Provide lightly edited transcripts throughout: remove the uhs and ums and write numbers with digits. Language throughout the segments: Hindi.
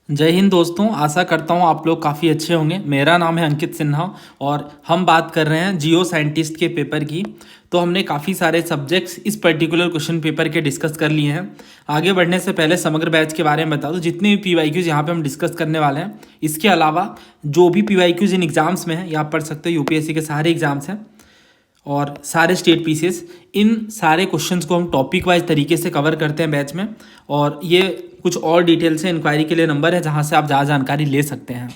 जय हिंद दोस्तों। आशा करता हूँ आप लोग काफ़ी अच्छे होंगे। मेरा नाम है अंकित सिन्हा और हम बात कर रहे हैं जियो साइंटिस्ट के पेपर की। तो हमने काफ़ी सारे सब्जेक्ट्स इस पर्टिकुलर क्वेश्चन पेपर के डिस्कस कर लिए हैं। आगे बढ़ने से पहले समग्र बैच के बारे में बता दूँ, जितने भी PYQs यहाँ पे हम डिस्कस करने वाले हैं, इसके अलावा जो भी PYQs इन एग्ज़ाम्स में है, ये आप पढ़ सकते हो। UPSC के सारे एग्ज़ाम्स हैं और सारे स्टेट पीसीएस, इन सारे क्वेश्चंस को हम टॉपिक वाइज तरीके से कवर करते हैं बैच में। और ये कुछ और डिटेल से इंक्वायरी के लिए नंबर है जहाँ से आप ज़्यादा जानकारी ले सकते हैं।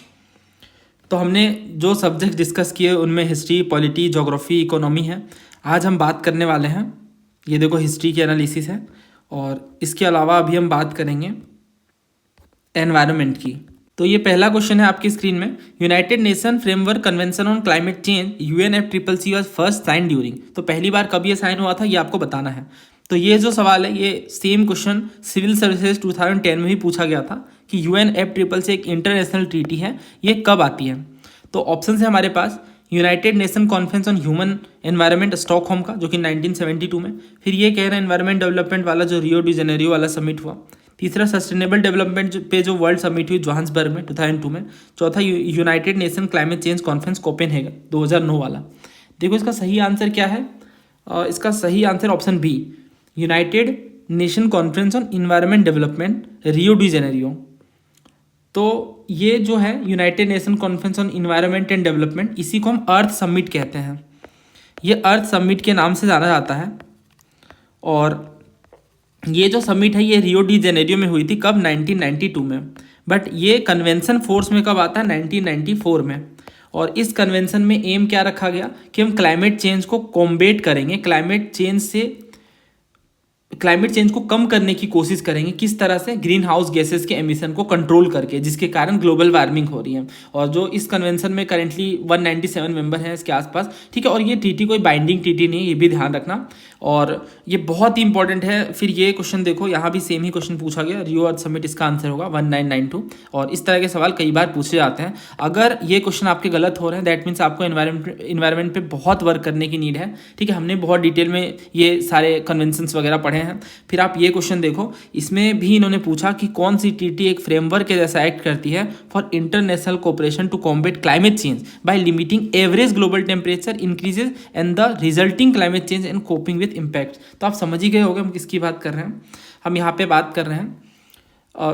तो हमने जो सब्जेक्ट डिस्कस किए उनमें हिस्ट्री, पॉलिटी, ज्योग्राफी, इकोनॉमी है। आज हम बात करने वाले हैं, ये देखो हिस्ट्री की एनालिसिस है। और इसके अलावा अभी हम बात करेंगे एनवायरनमेंट की। तो ये पहला क्वेश्चन है आपकी स्क्रीन में। United nation framework convention on climate change UNFCCC was first sign during. तो पहली बार कब ये साइन हुआ था ये आपको बताना है। तो ये जो सवाल है, ये सेम क्वेश्चन सिविल सर्विसेज 2010 में भी पूछा गया था कि UNFCCC एक इंटरनेशनल ट्रीटी है, ये कब आती है। तो ऑप्शन है हमारे पास United nation conference on human environment Stockholm का, जो कि 1972 में। फिर ये कह रहे हैं एनवायरनमेंट डेवलपमेंट वाला जो रियो डी जेनेरियो वाला समिट हुआ। तीसरा सस्टेनेबल डेवलपमेंट पे जो वर्ल्ड समिट हुई जोहान्सबर्ग में 2002 में। चौथा United nation climate change conference Copenhagen 2009 वाला। देखो इसका सही आंसर क्या है। इसका सही answer option B, united nation conference on environment development Rio de Janeiro. तो ये जो है united nation conference on environment and development, इसी को हम अर्थ समिट कहते हैं। ये अर्थ समिट के नाम से जाना जाता है। और ये जो समिट है ये रियो डी जेनेरियो में हुई थी, कब? 1992 में। बट ये कन्वेंशन फोर्स में कब आता है? 1994 में। और इस कन्वेंशन में एम क्या रखा गया कि हम क्लाइमेट चेंज को कॉम्बेट करेंगे, क्लाइमेट चेंज को कम करने की कोशिश करेंगे। किस तरह से? ग्रीन हाउस गैसेस के एमिशन को कंट्रोल करके, जिसके कारण ग्लोबल वार्मिंग हो रही है। और जो इस कन्वेंशन में करेंटली 197 मेंबर हैं इसके आसपास, ठीक है। और ये ट्रीटी कोई बाइंडिंग ट्रीटी नहीं है, ये भी ध्यान रखना। और ये बहुत ही इंपॉर्टेंट है। फिर ये क्वेश्चन देखो, यहाँ भी सेम ही क्वेश्चन पूछा गया, रियो अर्थ समिट इसका आंसर होगा 1992। और इस तरह के सवाल कई बार पूछे जाते हैं। अगर ये क्वेश्चन आपके गलत हो रहे हैं, दैट मीन्स आपको इन्वायरमेंट पे बहुत वर्क करने की नीड है, ठीक है। हमने बहुत डिटेल में ये सारे कन्वेंशंस वगैरह पढ़े हैं। फिर आप ये क्वेश्चन देखो, इसमें भी इन्होंने पूछा कि कौन सी ट्रीटी एक फ्रेमवर्क के जैसा एक्ट करती है for international cooperation to combat climate change by limiting average global temperature increases and the resulting climate change and coping with impact. तो आप समझ ही गए होंगे हम किसकी बात कर रहे हैं। हम यहाँ पे बात कर रहे हैं,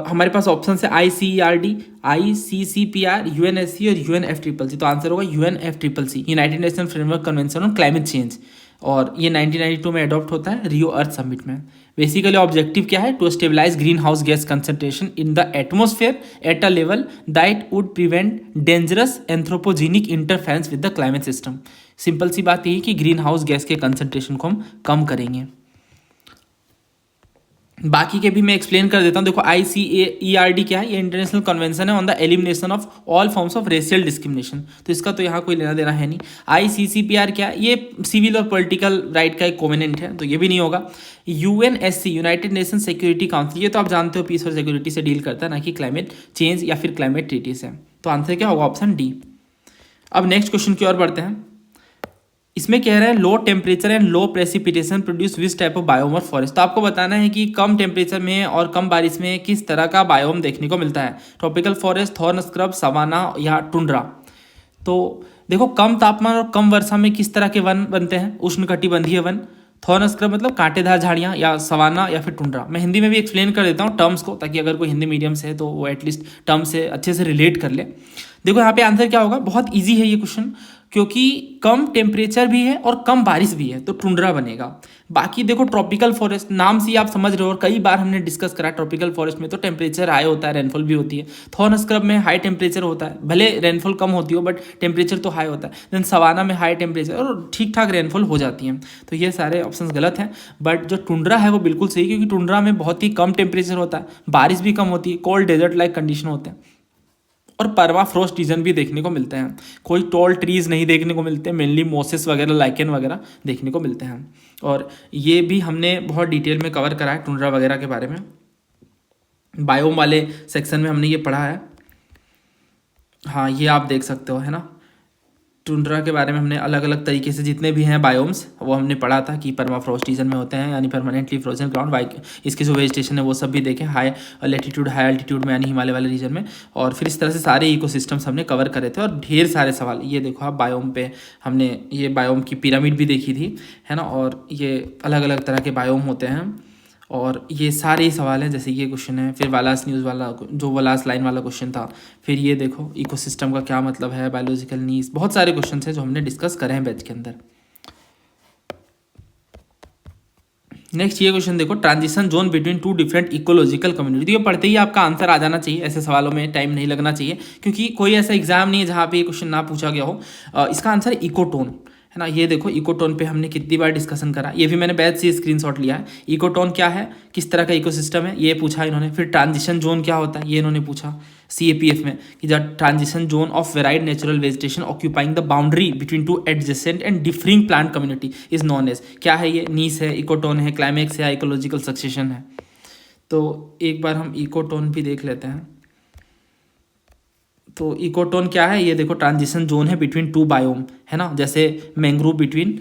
हमारे पास ऑप्शन है ICERD, ICCPR, UNSC और UNFCCC। तो आंसर होगा UNFCCC, United nation framework convention on climate change. और ये 1992 में अडॉप्ट होता है रियो अर्थ समिट में। बेसिकली ऑब्जेक्टिव क्या है? To stabilize green house gas concentration in the atmosphere at a level that would prevent dangerous anthropogenic interference with the climate system. Simple सी बात यही कि ग्रीन हाउस गैस के कंसंट्रेशन को हम कम करेंगे। बाकी के भी मैं एक्सप्लेन कर देता हूँ। देखो ICERD क्या है? ये इंटरनेशनल कन्वेंशन है on the elimination of all forms of racial discrimination. तो इसका तो यहाँ कोई लेना देना है नहीं। ICCPR क्या है? ये सिविल और पॉलिटिकल राइट का एक कोवेनेंट है, तो ये भी नहीं होगा। UNSC, United nation security council, ये तो आप जानते हो पीस और सिक्योरिटी से डील करता है, ना कि क्लाइमेट चेंज या फिर क्लाइमेट ट्रीटी से। तो आंसर क्या होगा? Option D. अब नेक्स्ट क्वेश्चन की ओर बढ़ते हैं। इसमें कह रहे हैं low temperature and low precipitation produce which type of biome और फॉरेस्ट। तो आपको बताना है कि कम टेम्परेचर में और कम बारिश में किस तरह का बायोम देखने को मिलता है। Tropical forest, thorn scrub, savanna या टुंड्रा। तो देखो, कम तापमान और कम वर्षा में किस तरह के वन बनते हैं? उष्णकटिबंधीय वन। थॉर्न स्क्रब मतलब कांटेदार झाड़ियाँ, या सवाना या फिर टुंड्रा। मैं हिंदी में भी एक्सप्लेन कर देता हूँ टर्म्स को, ताकि अगर कोई हिंदी मीडियम से है तो वो एटलीस्ट टर्म से अच्छे से रिलेट कर ले। देखो यहाँ पे आंसर क्या होगा? बहुत ईजी है ये क्वेश्चन, क्योंकि कम टेम्परेचर भी है और कम बारिश भी है, तो टुंड्रा बनेगा। बाकी देखो, ट्रॉपिकल फॉरेस्ट नाम से ही आप समझ रहे हो, और कई बार हमने डिस्कस करा, ट्रॉपिकल फॉरेस्ट में तो टेम्परेचर हाई होता है, रेनफॉल भी होती है। थॉर्न स्क्रब में हाई टेम्परेचर होता है, भले रेनफॉल कम होती हो बट टेम्परेचर तो हाई होता है। देन सवाना में हाई टेम्परेचर और ठीक ठाक रेनफॉल हो जाती है। तो ये सारे ऑप्शंस गलत हैं, बट जो टुंड्रा है वो बिल्कुल सही, क्योंकि टुंड्रा में बहुत ही कम टेम्परेचर होता है, बारिश भी कम होती है, कोल्ड डेजर्ट लाइक कंडीशन होते हैं, और परवा फ्रोस्ट रीजन भी देखने को मिलते हैं। कोई टॉल ट्रीज नहीं देखने को मिलते, मेनली मोसेस वगैरह, लाइकेन वगैरह देखने को मिलते हैं। और ये भी हमने बहुत डिटेल में कवर करा है टुंड्रा वगैरह के बारे में, बायोम वाले सेक्शन में हमने ये पढ़ा है। हाँ, ये आप देख सकते हो, है ना। टुंड्रा के बारे में हमने अलग अलग तरीके से जितने भी हैं बायोम्स वो हमने पढ़ा था कि परमाफ्रॉस्ट रीजन में होते हैं यानी परमानेंटली फ्रोजन ग्राउंड। वाई इसके जो वेजिटेशन है वो सब भी देखें, हाई लेटीट्यूड हाई एल्टीट्यूड में यानी हिमालय वाले रीजन में। और फिर इस तरह से सारे इकोसिस्टम्स हमने कवर करे थे और ढेर सारे सवाल। ये देखो आप बायोम पे हमने ये बायोम की पिरामिड भी देखी थी, है ना, और ये अलग अलग तरह के बायोम होते हैं और ये सारे ही सवाल हैं। जैसे ये क्वेश्चन है, फिर वालास न्यूज़ वाला जो वालास लाइन वाला क्वेश्चन था, फिर ये देखो इकोसिस्टम का क्या मतलब है, बायोलॉजिकल नीड्स, बहुत सारे क्वेश्चन हैं जो हमने डिस्कस करे हैं बैच के अंदर। नेक्स्ट ये क्वेश्चन देखो, transition zone between two different ecological community. ये पढ़ते ही आपका आंसर आ जाना चाहिए, ऐसे सवालों में टाइम नहीं लगना चाहिए क्योंकि कोई ऐसा एग्जाम नहीं है जहाँ पे ये क्वेश्चन ना पूछा गया हो। इसका आंसर है इकोटोन, है ना। ये देखो इकोटोन पे हमने कितनी बार डिस्कशन करा, ये भी मैंने बैच से स्क्रीनशॉट लिया है। इकोटोन क्या है, किस तरह का इकोसिस्टम है, ये पूछा इन्होंने। फिर ट्रांजिशन जोन क्या होता है, ये इन्होंने पूछा CAPF में कि the transition zone of varied natural vegetation occupying the boundary between two adjacent and differing plant community is known as. क्या है ये, नीस है, इकोटोन है, क्लाइमेक्स है, इकोलॉजिकल सक्सेशन है। तो एक बार हम इकोटोन भी देख लेते हैं। तो इकोटोन क्या है, ये देखो ट्रांजिशन जोन है बिटवीन टू बायोम, है ना, जैसे mangrove between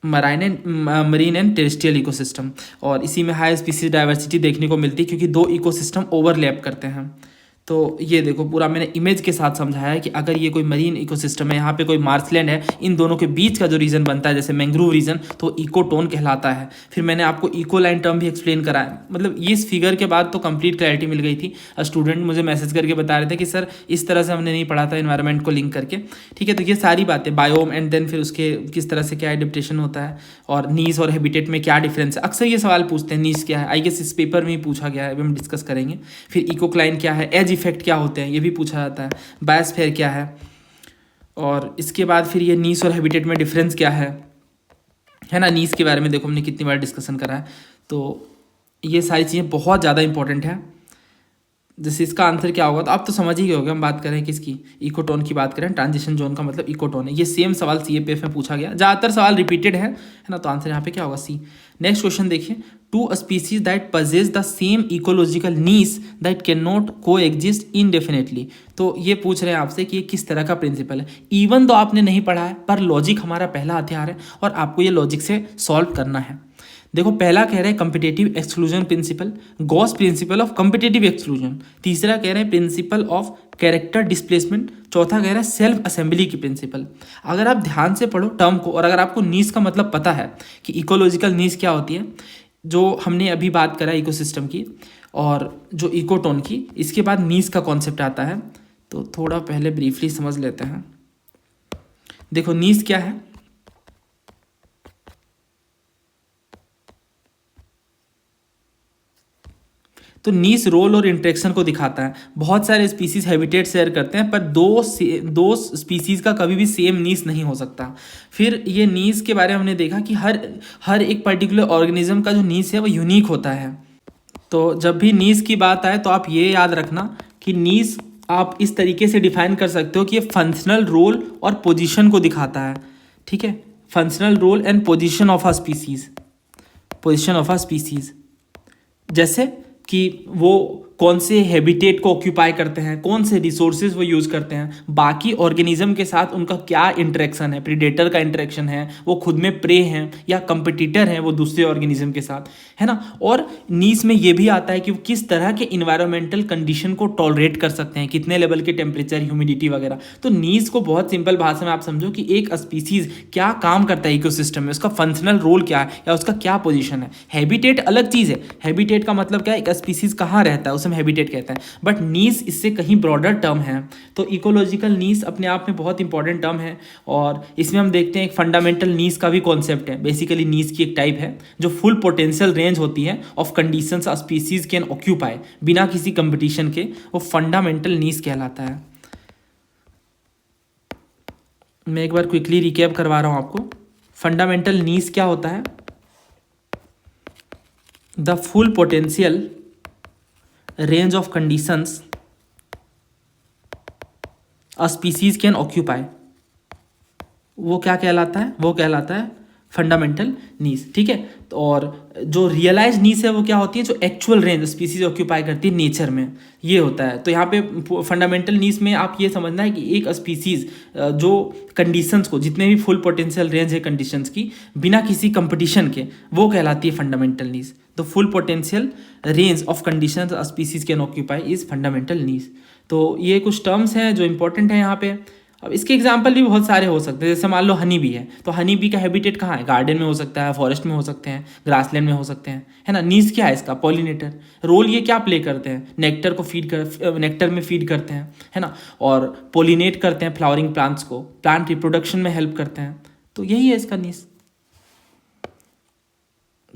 marine and terrestrial ecosystem. और इसी में हाई स्पीसीज डाइवर्सिटी देखने को मिलती है क्योंकि दो इकोसिस्टम ओवरलैप करते हैं। तो ये देखो पूरा मैंने इमेज के साथ समझाया है कि अगर ये कोई मरीन इकोसिस्टम है, यहाँ पे कोई मार्शलैंड है, इन दोनों के बीच का जो रीजन बनता है जैसे मैंग्रोव रीजन, तो इकोटोन कहलाता है। फिर मैंने आपको इकोलाइन टर्म भी एक्सप्लेन करा है। मतलब इस फिगर के बाद तो कंप्लीट क्लैरिटी मिल गई थी। स्टूडेंट मुझे मैसेज करके बता रहे थे कि सर इस तरह से हमने नहीं पढ़ा था एनवायरनमेंट को लिंक करके। ठीक है, तो ये सारी बातें बायोम एंड देन फिर उसके किस तरह से क्या एडेप्टेशन होता है और नीस और हैबिटेट में क्या डिफरेंस है। अक्सर ये सवाल पूछते हैं नीस क्या है, आई गेस इस पेपर में ही पूछा गया है, अभी हम डिस्कस करेंगे। फिर इकोक्लाइन क्या है, एज इफेक्ट क्या होते हैं ये भी पूछा जाता है, बायोस्फीयर क्या है, और इसके बाद फिर ये नीस और हैबिटेट में डिफरेंस क्या है ना। नीस के बारे में देखो हमने कितनी बार डिस्कशन करा है। तो ये सारी चीज़ें बहुत ज़्यादा इंपॉर्टेंट है। जैसे इसका आंसर क्या होगा तो आप तो समझ ही गए होगे, हम बात करें किसकी, इकोटोन की बात करें। ट्रांजिशन जोन का मतलब इकोटोन है। ये सेम सवाल CAPF में पूछा गया, ज़्यादातर सवाल रिपीटेड है ना, तो आंसर यहाँ पे क्या होगा सी। नेक्स्ट क्वेश्चन देखिए, two species that possess the same ecological needs that can not coexist indefinitely. तो ये पूछ रहे हैं आपसे कि ये किस तरह का प्रिंसिपल है। इवन तो आपने नहीं पढ़ा है पर लॉजिक हमारा पहला हथियार है और आपको ये लॉजिक से सॉल्व करना है। देखो पहला कह रहे हैं competitive exclusion principle, Gauss principle of competitive exclusion. तीसरा कह रहे हैं प्रिंसिपल ऑफ कैरेक्टर डिस्प्लेसमेंट। चौथा कह रहा है सेल्फ असेंबली की प्रिंसिपल। अगर आप ध्यान से पढ़ो टर्म को और अगर आपको नीस का मतलब पता है कि इकोलॉजिकल नीस क्या होती है, जो हमने अभी बात करा इकोसिस्टम की और जो इकोटोन की, इसके बाद नीस का कॉन्सेप्ट आता है। तो थोड़ा पहले ब्रीफली समझ लेते हैं। देखो नीस क्या है, तो नीस रोल और इंटरेक्शन को दिखाता है। बहुत सारे स्पीसीज हैबिटेट शेयर करते हैं पर दो स्पीसीज का कभी भी सेम नीस नहीं हो सकता। फिर ये नीस के बारे में हमने देखा कि हर एक पर्टिकुलर ऑर्गेनिज्म का जो नीस है वो यूनिक होता है। तो जब भी नीस की बात आए तो आप ये याद रखना कि नीस आप इस तरीके से डिफाइन कर सकते हो कि ये फंक्शनल रोल और पोजीशन को दिखाता है। ठीक है, functional role and position of a species, position of a species, जैसे कि वो कौन से हैबिटेट को ऑक्यूपाई करते हैं, कौन से रिसोर्सेज वो यूज़ करते हैं, बाकी ऑर्गेनिज्म के साथ उनका क्या इंटरेक्शन है, प्रीडेटर का इंटरेक्शन है, वो खुद में प्रे हैं या कंपटीटर हैं वो दूसरे ऑर्गेनिज्म के साथ, है ना। और नीस में ये भी आता है कि वो किस तरह के इन्वायरमेंटल कंडीशन को टॉलरेट कर सकते हैं, कितने लेवल के टेम्परेचर, ह्यूमिडिटी वगैरह। तो नीस को बहुत सिंपल भाषा में आप समझो कि एक स्पीसीज क्या काम करता है इकोसिस्टम में, उसका फंक्शनल रोल क्या है या उसका क्या पोजीशन है। हैबिटेट अलग चीज़ है, हैबिटेट का मतलब क्या है, एक स्पीसीज कहाँ रहता है उसे हम हैबिटेट कहते हैं, बट नीस इससे कहीं ब्रॉडर टर्म है। तो इकोलॉजिकल नीस अपने आप में बहुत इंपॉर्टेंट टर्म है और इसमें हम देखते हैं एक फंडामेंटल नीस का भी कॉन्सेप्ट है। बेसिकली नीस की एक टाइप है जो फुल पोटेंशियल रेंज होती है of conditions a species can occupy बिना किसी कंपटीशन के, वो फंडामेंटल नीस कहलाता है। मैं एक बार क्विकली रिकैप करवा रहा हूं आपको। फंडामेंटल नीस क्या होता है, the full potential range of conditions a species can occupy. वो क्या कहलाता है, वो कहलाता है फंडामेंटल नीड्स, ठीक है। तो और जो रियलाइज नीड्स है वो क्या होती है, जो एक्चुअल रेंज स्पीसीज ऑक्यूपाई करती है नेचर में, ये होता है। तो यहाँ पे फंडामेंटल नीड्स में आप ये समझना है कि एक स्पीसीज जो कंडीशंस को, जितने भी फुल पोटेंशियल रेंज है कंडीशंस की, बिना किसी कंपटीशन के, वो कहलाती है फंडामेंटल नीड्स। तो full potential range of conditions a species can occupy is fundamental needs. तो ये कुछ टर्म्स हैं जो इंपॉर्टेंट है यहाँ पे। अब इसके एग्जाम्पल भी बहुत सारे हो सकते हैं, जैसे मान लो हनी बी है, तो हनी बी का हैबिटेट कहाँ है, गार्डन में हो सकता है, फॉरेस्ट में हो सकते हैं, ग्रासलैंड में हो सकते हैं, है ना। नीज क्या है इसका, पॉलिनेटर। रोल ये क्या प्ले करते हैं, नेक्टर को फीड कर, नेक्टर में फीड करते हैं, है ना, और पोलिनेट करते हैं फ्लावरिंग प्लांट्स को, प्लांट रिप्रोडक्शन में हेल्प करते हैं। तो यही है इसका नीज।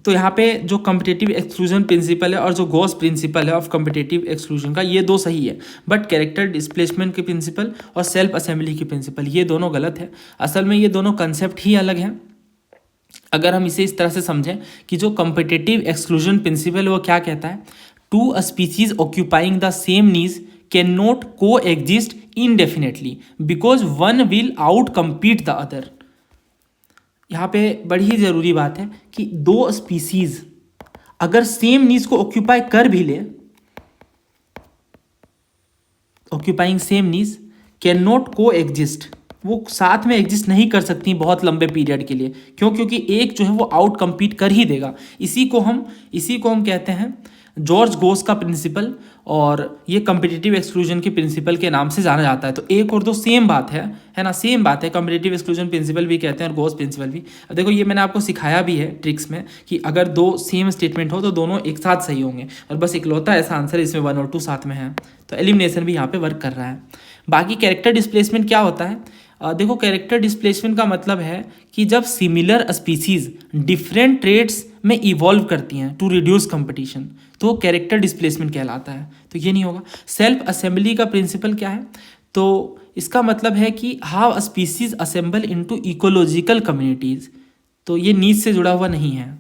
तो यहाँ पे जो कम्पिटेटिव एक्सक्लूजन प्रिंसिपल है और जो गॉस प्रिंसिपल है ऑफ कम्पिटेटिव एक्सक्लूजन का, ये दो सही है, बट कैरेक्टर डिस्प्लेसमेंट के प्रिंसिपल और सेल्फ असेंबली की प्रिंसिपल, ये दोनों गलत है। असल में ये दोनों कंसेप्ट ही अलग हैं। अगर हम इसे इस तरह से समझें कि जो कम्पिटेटिव एक्सक्लूजन प्रिंसिपल है वो क्या कहता है, two a species occupying the same niche can not coexist indefinitely because one will outcompete the other. यहाँ पे बड़ी ही ज़रूरी बात है कि दो स्पीसीज अगर सेम नीज को ऑक्यूपाई कर भी ले, occupying same niche can not को एग्जिस्ट, वो साथ में एग्जिस्ट नहीं कर सकती बहुत लंबे पीरियड के लिए। क्यों? क्योंकि एक जो है वो आउट कम्पीट कर ही देगा। इसी को हम कहते हैं जॉर्ज गोस का प्रिंसिपल, और ये कम्पिटिटिव एक्सक्लूजन के प्रिंसिपल के नाम से जाना जाता है। तो एक और दो सेम बात है ना, सेम बात है। कम्पिटिटिव एक्सक्लूजन प्रिंसिपल भी कहते हैं और गोस प्रिंसिपल भी। अब देखो ये मैंने आपको सिखाया भी है ट्रिक्स में कि अगर दो सेम स्टेटमेंट हो तो दोनों एक साथ सही होंगे, और बस इकलौता ऐसा आंसर इसमें 1 और 2 साथ में है। तो एलिमिनेशन भी यहाँ पे वर्क कर रहा है। बाकी कैरेक्टर डिस्प्लेसमेंट क्या होता है, देखो कैरेक्टर डिस्प्लेसमेंट का मतलब है कि जब सिमिलर स्पीसीज डिफरेंट ट्रेड्स में इवॉल्व करती हैं टू रिड्यूस कंपटीशन, तो कैरेक्टर डिस्प्लेसमेंट कहलाता है। तो ये नहीं होगा। सेल्फ असेंबली का प्रिंसिपल क्या है, तो इसका मतलब है कि how species assemble into ecological communities. तो ये नीड से जुड़ा हुआ नहीं है।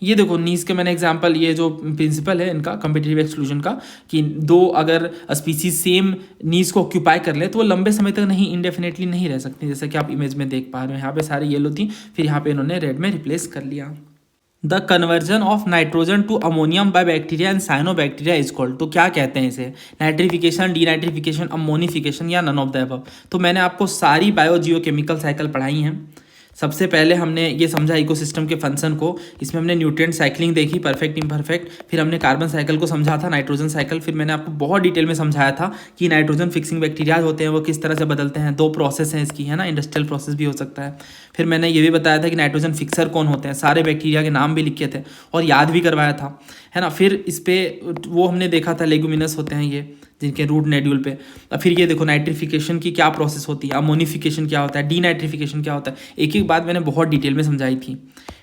ये देखो नीज के मैंने एग्जांपल, ये जो प्रिंसिपल है इनका कम्पिटिटिव एक्सक्लूजन का, कि दो अगर स्पीसीज सेम नीज को ऑक्यूपाई कर ले तो वो लंबे समय तक नहीं, इंडेफिनेटली नहीं रह सकती, जैसे कि आप इमेज में देख पा रहे हो। यहाँ पे सारी येलो थी, फिर यहाँ पे इन्होंने रेड में रिप्लेस कर लिया। The conversion of nitrogen to ammonium by bacteria and cyanobacteria is called. तो क्या कहते हैं इसे, नाइट्रिफिकेशन, डीनाइट्रिफिकेशन, अमोनिफिकेशन या नन ऑफ द अबव। तो मैंने आपको सारी बायोजियोकेमिकल साइकिल पढ़ाई हैं। सबसे पहले हमने ये समझा इकोसिस्टम के फंक्शन को, इसमें हमने न्यूट्रिएंट साइक्लिंग देखी, परफेक्ट इम्परफेक्ट, फिर हमने कार्बन साइकिल को समझा था, नाइट्रोजन साइकिल, फिर मैंने आपको बहुत डिटेल में समझाया था कि नाइट्रोजन फिक्सिंग बैक्टीरिया होते हैं वो किस तरह से बदलते हैं। 2 प्रोसेस हैं इसकी, है ना, इंडस्ट्रियल प्रोसेस भी हो सकता है। फिर मैंने ये भी बताया था कि नाइट्रोजन फिक्सर कौन होते हैं, सारे बैक्टीरिया के नाम भी लिखे थे और याद भी करवाया था, है ना। फिर इस पर वो हमने देखा था लेगुमिनस होते हैं ये, जिनके रूट नेड्यूल पे। अब फिर ये देखो नाइट्रिफिकेशन की क्या प्रोसेस होती है, अमोनिफिकेशन क्या होता है, डीनाइट्रिफिकेशन क्या होता है, एक एक बात मैंने बहुत डिटेल में समझाई थी,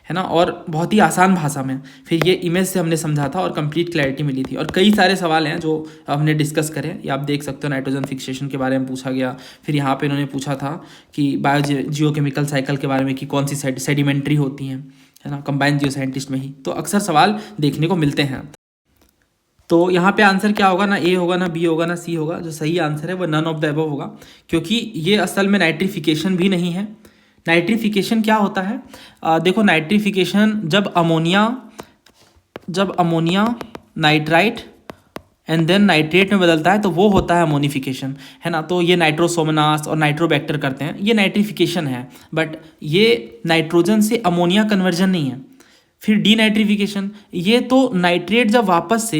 है ना, और बहुत ही आसान भाषा में। फिर ये इमेज से हमने समझा था और कंप्लीट क्लैरिटी मिली थी। और कई सारे सवाल हैं जो हमने डिस्कस करे, ये आप देख सकते हो। नाइट्रोजन फिक्सेशन के बारे में पूछा गया, फिर यहाँ पे इन्होंने पूछा था कि बायोजियोकेमिकल साइकिल के बारे में कि कौन सी सेडिमेंट्री होती हैं, है ना, कंबाइंड जियो साइंटिस्ट में ही। तो अक्सर सवाल देखने को मिलते हैं। तो यहाँ पे आंसर क्या होगा, ना ए होगा, ना बी होगा, ना सी होगा। जो सही आंसर है वो नन ऑफ द अबव होगा, क्योंकि ये असल में नाइट्रिफिकेशन भी नहीं है। नाइट्रिफिकेशन क्या होता है, देखो नाइट्रिफिकेशन जब ammonia nitrite and then nitrate में बदलता है तो वो होता है अमोनिफिकेशन, है ना। तो ये नाइट्रोसोमनास और नाइट्रोबैक्टर करते हैं, ये नाइट्रिफिकेशन है, बट ये नाइट्रोजन से अमोनिया कन्वर्जन नहीं है। फिर डीनाइट्रिफिकेशन, ये तो नाइट्रेट जब वापस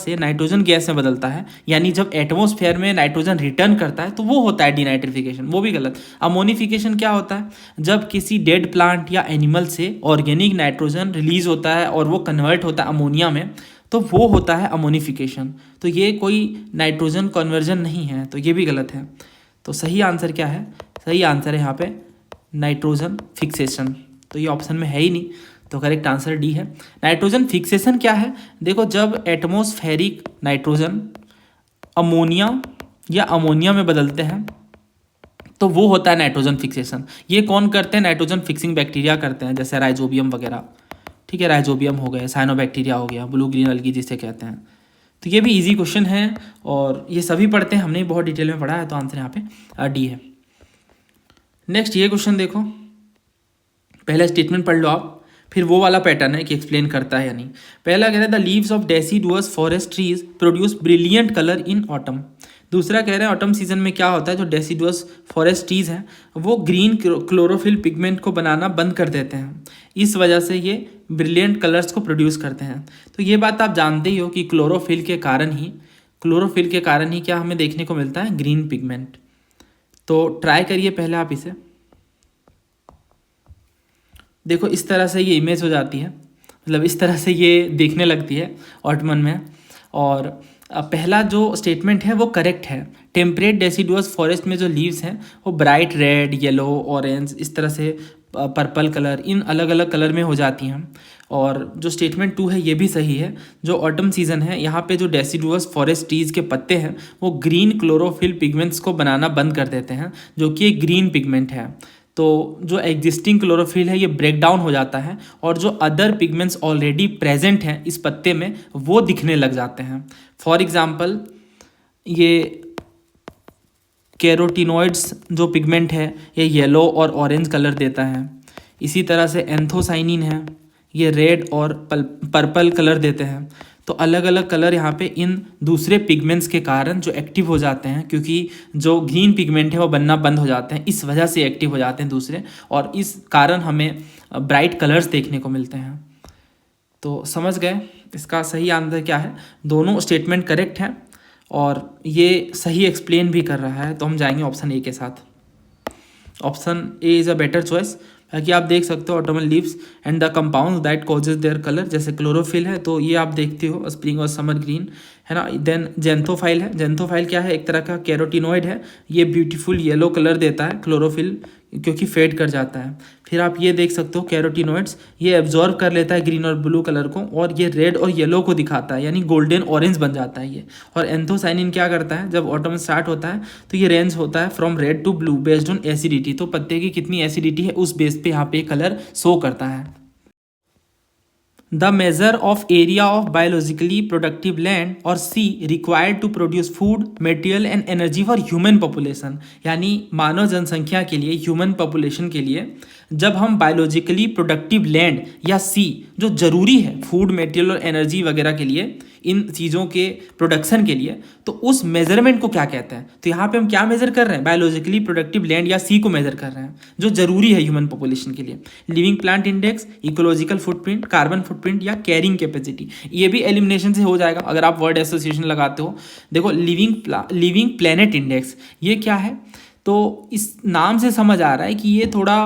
से नाइट्रोजन गैस में बदलता है, यानी जब एटमॉस्फेयर में नाइट्रोजन रिटर्न करता है तो वो होता है डीनाइट्रिफिकेशन, वो भी गलत। अमोनिफिकेशन क्या होता है, जब किसी डेड प्लांट या एनिमल से ऑर्गेनिक नाइट्रोजन रिलीज होता है और वो कन्वर्ट होता है अमोनिया में, तो वो होता है अमोनिफिकेशन। तो ये कोई नाइट्रोजन कन्वर्जन नहीं है, तो ये भी गलत है। तो सही आंसर क्या है, सही आंसर है यहाँ पे नाइट्रोजन फिक्सेशन। तो ये ऑप्शन में है ही नहीं, तो करेक्ट आंसर डी है। नाइट्रोजन फिक्सेशन क्या है, देखो जब एटमॉस्फेरिक नाइट्रोजन अमोनिया या अमोनिया में बदलते हैं तो वो होता है नाइट्रोजन फिक्सेशन। ये कौन करते हैं, नाइट्रोजन फिक्सिंग बैक्टीरिया करते हैं, जैसे राइजोबियम वगैरह, ठीक है, राइजोबियम हो गए, साइनोबैक्टीरिया हो गया, ब्लू ग्रीन अलगी जिसे कहते हैं। तो ये भी इजी क्वेश्चन है और ये सभी पढ़ते हैं, हमने बहुत डिटेल में पढ़ा है, तो आंसर यहाँ पे डी है। नेक्स्ट ये क्वेश्चन देखो, पहला स्टेटमेंट पढ़ लो आप, फिर वो वाला पैटर्न है कि एक्सप्लेन करता है या नहीं। पहला कह रहा है the leaves of deciduous forest trees produce brilliant colour in autumn. दूसरा कह रहे हैं ऑटम सीजन में क्या होता है, जो डेसिडुअस फॉरेस्ट ट्रीज हैं वो ग्रीन क्लोरोफिल पिगमेंट को बनाना बंद कर देते हैं, इस वजह से ये ब्रिलियंट कलर्स को प्रोड्यूस करते हैं। तो ये बात आप जानते ही हो कि क्लोरोफिल के कारण ही क्या हमें देखने को मिलता है, ग्रीन पिगमेंट। तो ट्राई करिए पहले आप इसे, देखो इस तरह से ये इमेज हो जाती है, मतलब इस तरह से ये देखने लगती है ऑटमन में। और पहला जो स्टेटमेंट है वो करेक्ट है। टेम्परेट डेसिडुअस फॉरेस्ट में जो लीव्स हैं वो ब्राइट रेड, येलो, ऑरेंज, इस तरह से पर्पल कलर, इन अलग अलग कलर में हो जाती हैं। और जो स्टेटमेंट 2 है ये भी सही है। जो ऑटम सीज़न है यहाँ पे जो डेसिडुअस फॉरेस्ट ट्रीज के पत्ते हैं वो ग्रीन क्लोरोफिल पिगमेंट्स को बनाना बंद कर देते हैं, जो कि एक ग्रीन पिगमेंट है। तो जो एग्जिस्टिंग क्लोरोफिल है ये ब्रेक डाउन हो जाता है और जो अदर पिगमेंट्स ऑलरेडी प्रेजेंट हैं इस पत्ते में वो दिखने लग जाते हैं। फॉर एग्जांपल ये कैरोटीनॉइड्स जो पिगमेंट है ये येलो और ऑरेंज कलर देता है। इसी तरह से एंथोसाइनिन है, ये रेड और पर्पल कलर देते हैं। तो अलग अलग कलर यहाँ पे इन दूसरे पिगमेंट्स के कारण जो एक्टिव हो जाते हैं, क्योंकि जो ग्रीन पिगमेंट है वो बनना बंद हो जाते हैं, इस वजह से एक्टिव हो जाते हैं दूसरे, और इस कारण हमें ब्राइट कलर्स देखने को मिलते हैं। तो समझ गए इसका सही आंसर क्या है। दोनों स्टेटमेंट करेक्ट हैं और ये सही एक्सप्लेन भी कर रहा है। तो हम जाएंगे ऑप्शन ए के साथ। Option A is a better choice. बाकी आप देख सकते हो autumn leaves and the compounds that causes their colour, जैसे क्लोरोफिल है तो ये आप देखते हो स्प्रिंग और समर ग्रीन है ना। देन जेंथोफाइल है, जेंथोफाइल क्या है, एक तरह का कैरोटीनॉइड है, ये ब्यूटीफुल येलो कलर देता है क्लोरोफिल क्योंकि फेड कर जाता है। फिर आप ये देख सकते हो कैरोटीनॉइड्स ये एब्जॉर्ब कर लेता है ग्रीन और ब्लू कलर को और ये रेड और येलो को दिखाता है, यानी गोल्डन ऑरेंज बन जाता है ये। और एंथोसाइनिन क्या करता है, जब ऑटम स्टार्ट होता है तो ये रेंज होता है from red to blue based on acidity. तो पत्ते की कितनी एसिडिटी है उस बेस पे यहाँ पे कलर शो करता है। The measure of area of biologically productive land और sea required to produce food material and energy for human population, यानी मानव जनसंख्या के लिए, ह्यूमन पॉपुलेशन के लिए जब हम बायोलॉजिकली प्रोडक्टिव लैंड या सी जो ज़रूरी है फूड मटेरियल और एनर्जी वगैरह के लिए, इन चीज़ों के प्रोडक्शन के लिए, तो उस मेजरमेंट को क्या कहते हैं। तो यहाँ पे हम क्या मेजर कर रहे हैं, बायोलॉजिकली प्रोडक्टिव लैंड या सी को मेजर कर रहे हैं जो ज़रूरी है ह्यूमन पॉपुलेशन के लिए। Living plant index, ecological footprint, carbon footprint या कैरिंग कैपेसिटी, ये भी एलिमिनेशन से हो जाएगा अगर आप वर्ड एसोसिएशन लगाते हो। देखो लिविंग प्लैनेट इंडेक्स ये क्या है, तो इस नाम से समझ आ रहा है कि ये थोड़ा